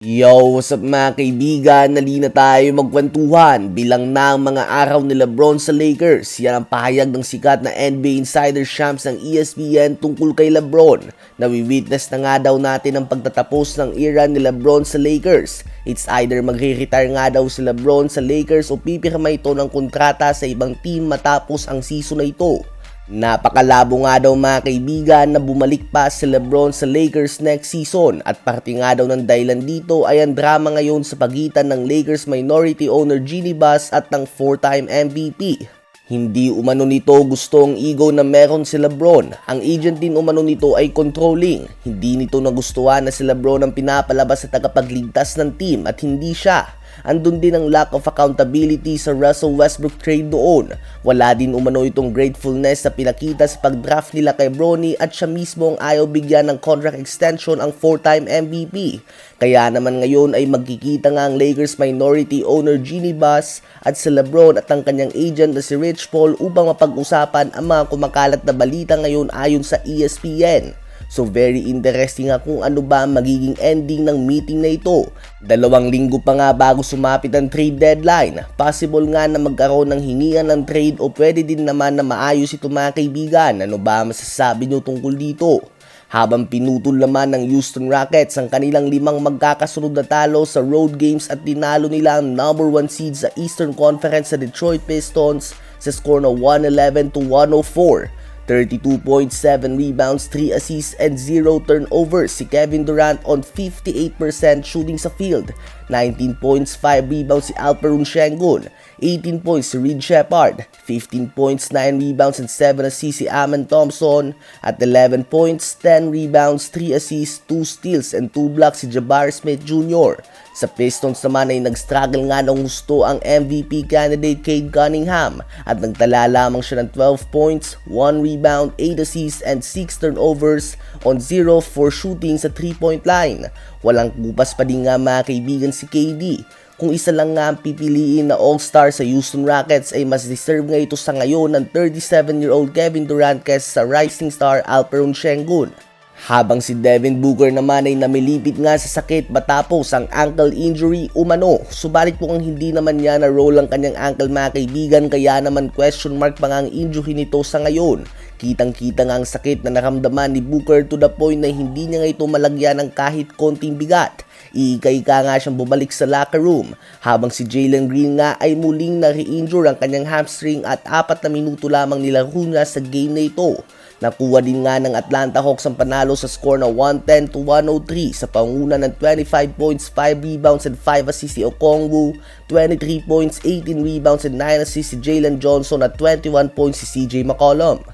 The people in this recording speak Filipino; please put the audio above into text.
Yo, what's up mga kaibigan? Nalina tayo magkwentuhan bilang na ang mga araw ni Lebron sa Lakers. Yan ang pahayag ng sikat na NBA Insider Shams ng ESPN tungkol kay Lebron. Nawi-witness na nga daw natin ang pagtatapos ng era ni Lebron sa Lakers. It's either magre-retire nga daw si Lebron sa Lakers o pipirma ito ng kontrata sa ibang team matapos ang season na ito. Napakalabo nga daw mga kaibigan na bumalik pa si Lebron sa Lakers next season at parte nga daw ng dahilan dito ay ang drama ngayon sa pagitan ng Lakers minority owner Jeanie Buss at ng 4-time MVP. Hindi umano nito gusto ang ego na meron si Lebron. Ang agent din umano nito ay controlling. Hindi nito nagustuhan na si Lebron ang pinapalabas sa tagapagligtas ng team at hindi siya. Andun din ang lack of accountability sa Russell Westbrook trade doon. Wala din umano itong gratefulness na pinakita sa pag-draft nila kay Bronny at siya mismo ang ayaw bigyan ng contract extension ang 4-time MVP. Kaya naman ngayon ay magkikita nga ang Lakers minority owner Jeanie Buss at si Lebron at ang kanyang agent na si Rich Paul upang mapag-usapan ang mga kumakalat na balita ngayon ayon sa ESPN. So very interesting nga kung ano ba ang magiging ending ng meeting na ito. 2 linggo pa nga bago sumapit ang trade deadline. Possible nga na magkaroon ng hingian ng trade o pwede din naman na maayos ito mga kaibigan. Ano ba masasabi nyo tungkol dito? Habang pinutol naman ng Houston Rockets ang kanilang 5 magkakasunod na talo sa road games at tinalo nila ang number 1 seed sa Eastern Conference sa Detroit Pistons sa score na 111-104. 32.7 rebounds, 3 assists, and 0 turnovers si Kevin Durant on 58% shooting sa field. 19 points, 5 rebounds si Alperen Sengun. 18 points si Reed Sheppard. 15 points, 9 rebounds, and 7 assists si Amen Thompson. At 11 points, 10 rebounds, 3 assists, 2 steals, and 2 blocks si Jabari Smith Jr. Sa Pistons naman ay nag-struggle nga ng gusto ang MVP candidate Cade Cunningham at nagtala lamang siya ng 12 points, 1 rebound, 8 assists, and 6 turnovers on 0 for shooting sa 3-point line. Walang kupas pa din nga mga kaibigan si KD. Kung isa lang nga ang pipiliin na all-star sa Houston Rockets ay mas deserve nga ito sa ngayon ng 37-year-old Kevin Durant kaysa sa rising star Alperen Sengun. Habang si Devin Booker naman ay namilipit nga sa sakit matapos ang ankle injury umano. Subalit mukhang hindi naman niya na-roll ang kanyang ankle mga kaibigan kaya naman question mark pa nga ang injury nito sa ngayon. Kitang-kita nga ang sakit na naramdaman ni Booker to the point na hindi niya nga ito malagyan ng kahit konting bigat. Iika-ika nga siyang bumalik sa locker room habang si Jalen Green nga ay muling na-re-injure ang kanyang hamstring at 4 na minuto lamang nilaro niya sa game na ito. Nakuha din nga ng Atlanta Hawks ang panalo sa score na 110-103 sa panguna ng 25 points, 5 rebounds, and 5 assists si Okongwu, 23 points, 18 rebounds, and 9 assists si Jalen Johnson at 21 points si CJ McCollum.